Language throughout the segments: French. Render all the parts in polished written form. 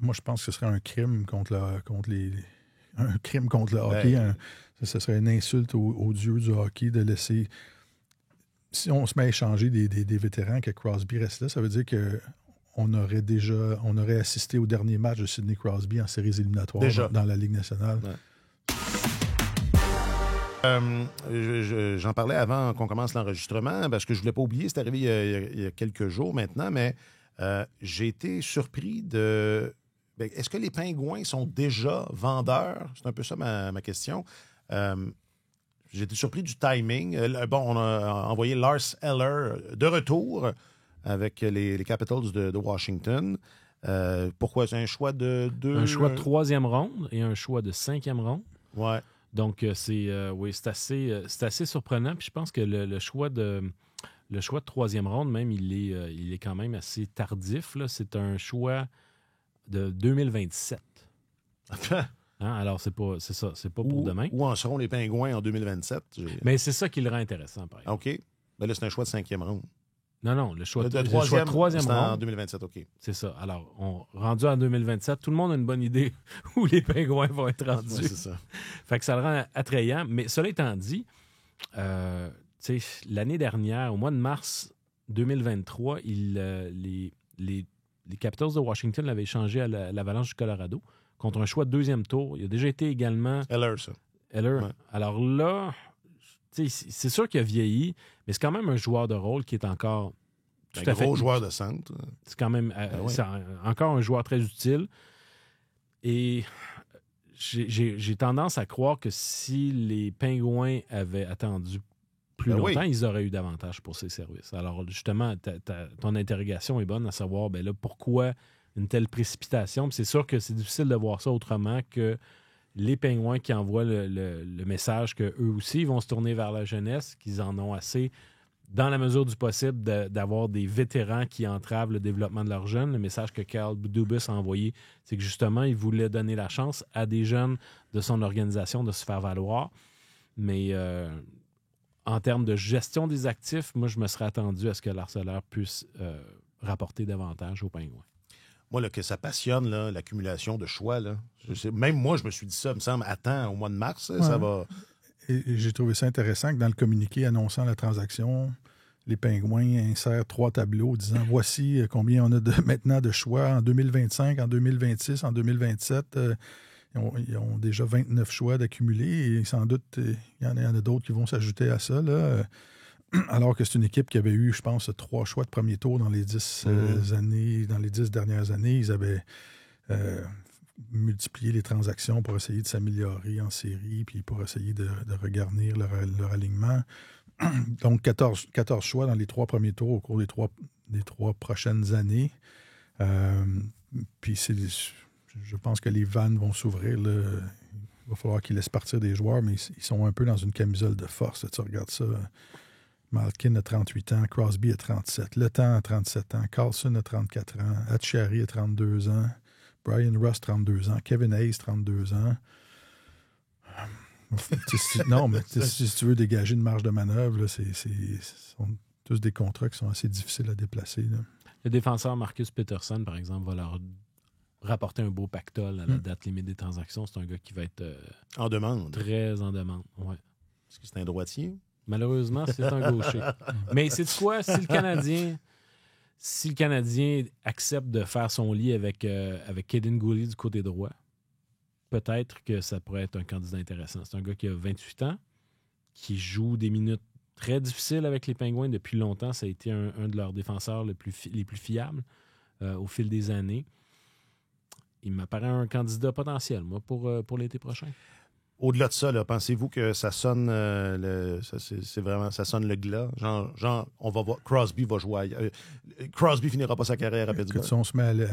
Moi, je pense que ce serait un crime un crime contre le hockey. Ce serait une insulte aux dieux du hockey de laisser... Si on se met à échanger des vétérans, que Crosby reste là, ça veut dire que on aurait assisté au dernier match de Sidney Crosby en séries éliminatoires dans la Ligue nationale. Ouais. J'en parlais avant qu'on commence l'enregistrement, parce que je ne voulais pas oublier, c'est arrivé il y a quelques jours maintenant, mais j'ai été surpris de... est-ce que les Pingouins sont déjà vendeurs? C'est un peu ça ma question. J'ai été surpris du timing. On a envoyé Lars Eller de retour avec les Capitals de Washington. Pourquoi? C'est un choix de 2... Un choix de 3e ronde et un choix de 5e ronde. Ouais. Donc, c'est assez surprenant. Puis je pense que le choix de 3e ronde, même, il est quand même assez tardif. Là. C'est un choix de 2027. Alors, c'est pas pour demain. Où en seront les Pingouins en 2027? Mais c'est ça qui le rend intéressant, par exemple. OK. Mais là, c'est un choix de 5e ronde. Non, le choix de 3e ronde. en 2027, OK. C'est ça. Alors, rendu en 2027, tout le monde a une bonne idée où les Pingouins vont être rendus. Ouais, c'est ça. Fait que ça le rend attrayant. Mais cela étant dit, l'année dernière, au mois de mars 2023, les Capitals de Washington l'avaient échangé à l'Avalanche du Colorado contre un choix de 2e tour. Il a déjà été également... Eller, ça. Eller. Ouais. Alors là... c'est sûr qu'il a vieilli, mais c'est quand même un joueur de rôle qui est encore tout à fait... Un gros joueur de centre. C'est quand même c'est encore un joueur très utile. Et j'ai tendance à croire que si les Pingouins avaient attendu plus longtemps, ils auraient eu davantage pour ses services. Alors justement, ton interrogation est bonne à savoir, pourquoi une telle précipitation? Puis c'est sûr que c'est difficile de voir ça autrement que les Pingouins qui envoient le message qu'eux aussi vont se tourner vers la jeunesse, qu'ils en ont assez, dans la mesure du possible, d'avoir des vétérans qui entravent le développement de leurs jeunes. Le message que Kyle Dubas a envoyé, c'est que justement, il voulait donner la chance à des jeunes de son organisation de se faire valoir. Mais en termes de gestion des actifs, moi, je me serais attendu à ce que l'Arcelor puisse rapporter davantage aux Pingouins. Moi, là, que ça passionne, là, l'accumulation de choix. Là. Même moi, je me suis dit ça, il me semble, attends, au mois de mars, ça va... Et j'ai trouvé ça intéressant que dans le communiqué annonçant la transaction, les Pingouins insèrent 3 tableaux disant voici combien on a maintenant de choix en 2025, en 2026, en 2027. Ils ont déjà 29 choix d'accumuler et sans doute, il y en a d'autres qui vont s'ajouter à ça, là. Alors que c'est une équipe qui avait eu, je pense, 3 choix de premier tour dans les 10 années, dans les 10 dernières années. Ils avaient multiplié les transactions pour essayer de s'améliorer en série, puis pour essayer de regarnir leur alignement. Donc, 14 choix dans les 3 premiers tours au cours des 3 prochaines années. Puis, je pense que les vannes vont s'ouvrir, là. Il va falloir qu'ils laissent partir des joueurs, mais ils sont un peu dans une camisole de force. Là. Tu regardes ça... Malkin a 38 ans, Crosby a 37, Le Temps a 37 ans, Carlson a 34 ans, Acciari a 32 ans, Brian Rust 32 ans, Kevin Hayes 32 ans. Non, mais si tu veux dégager une marge de manœuvre, là, ce sont tous des contrats qui sont assez difficiles à déplacer. Là. Le défenseur Marcus Pettersson, par exemple, va leur rapporter un beau pactole à la date limite des transactions. C'est un gars qui va être en demande. Très en demande, ouais. Est-ce que c'est un droitier? Malheureusement, c'est un gaucher. Mais c'est quoi? Si le Canadien accepte de faire son lit avec Kaden Guhle du côté droit, peut-être que ça pourrait être un candidat intéressant. C'est un gars qui a 28 ans, qui joue des minutes très difficiles avec les Pingouins depuis longtemps. Ça a été un de leurs défenseurs les plus fiables au fil des années. Il m'apparaît un candidat potentiel, moi, pour l'été prochain. Au-delà de ça, là, pensez-vous que ça sonne ça sonne le glas? Genre, on va voir, Crosby va jouer. Crosby finira pas sa carrière à Pittsburgh. Si on se met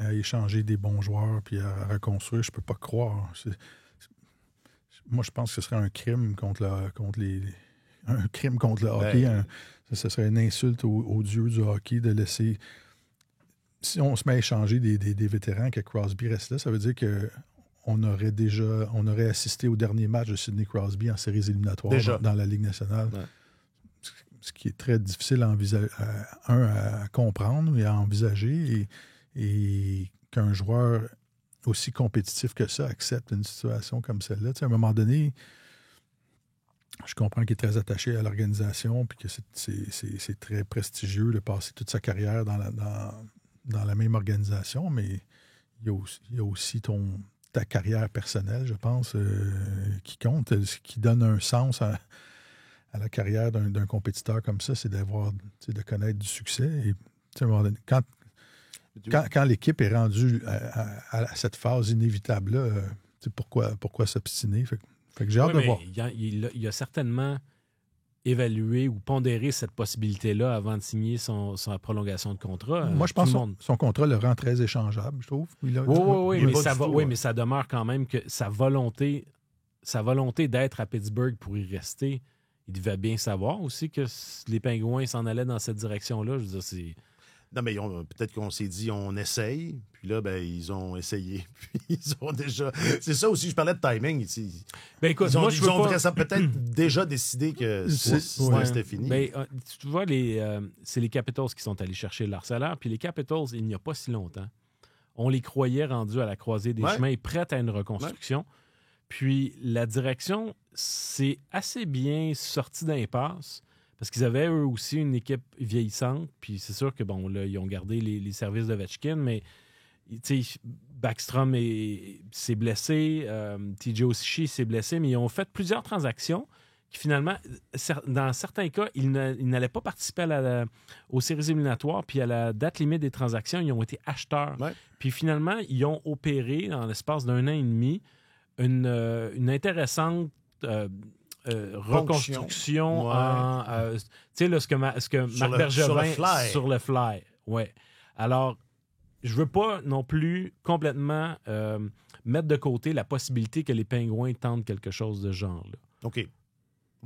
à échanger des bons joueurs puis à reconstruire, je peux pas croire. Moi, je pense que ce serait un crime contre le hockey. Ce serait une insulte aux dieux du hockey de laisser... Si on se met à échanger des vétérans, que Crosby reste là, ça veut dire que on aurait assisté au dernier match de Sidney Crosby en séries éliminatoires dans la Ligue nationale. Ouais. Ce qui est très difficile à comprendre et à envisager. Et qu'un joueur aussi compétitif que ça accepte une situation comme celle-là. À un moment donné, je comprends qu'il est très attaché à l'organisation puis que c'est très prestigieux de passer toute sa carrière dans la même organisation, mais il y a aussi ta carrière personnelle, je pense, qui compte, qui donne un sens à la carrière d'un compétiteur comme ça, c'est de connaître du succès. Et, à un moment donné, quand l'équipe est rendue à cette phase inévitable-là, pourquoi s'obstiner? Fait que j'ai hâte de voir. Il a certainement évalué ou pondéré cette possibilité-là avant de signer sa prolongation de contrat. Moi, je pense que son contrat le rend très échangeable, je trouve. Oui, mais ça demeure quand même que sa volonté d'être à Pittsburgh pour y rester, il devait bien savoir aussi que les Pingouins s'en allaient dans cette direction-là. Je veux dire, c'est... Non, mais peut-être qu'on s'est dit, on essaye. Puis là, ils ont essayé. Puis ils ont déjà... C'est ça aussi, je parlais de timing. Écoute, ils ont peut-être déjà décidé que c'était fini. Tu vois, c'est les Capitals qui sont allés chercher leur salaire. Puis les Capitals, il n'y a pas si longtemps, on les croyait rendus à la croisée des chemins et prêts à une reconstruction. Ouais. Puis la direction s'est assez bien sortie d'impasse. Parce qu'ils avaient, eux aussi, une équipe vieillissante. Puis c'est sûr que, là, ils ont gardé les services d'Ovechkin, mais, Backstrom s'est blessé, TJ Oshie s'est blessé, mais ils ont fait plusieurs transactions qui, finalement, dans certains cas, ils n'allaient pas participer aux séries éliminatoires, puis à la date limite des transactions, ils ont été acheteurs. Ouais. Puis finalement, ils ont opéré, dans l'espace d'1 an et demi, une intéressante... reconstruction en... tu sais, là, ce que Marc Bergevin... Sur le fly. Ouais. Alors, je veux pas non plus complètement mettre de côté la possibilité que les Pingouins tentent quelque chose de ce genre-là. OK.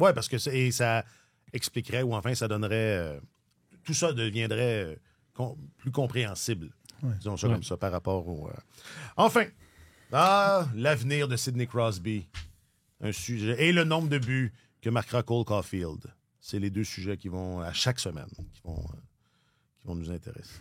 Oui, parce que ça expliquerait, ou enfin, ça donnerait... tout ça deviendrait plus compréhensible. Ouais. Disons ça comme ça, par rapport au... Enfin, l'avenir de Sidney Crosby. Un sujet. Et le nombre de buts que marquera Cole Caulfield. C'est les deux sujets qui vont, à chaque semaine, qui vont nous intéresser.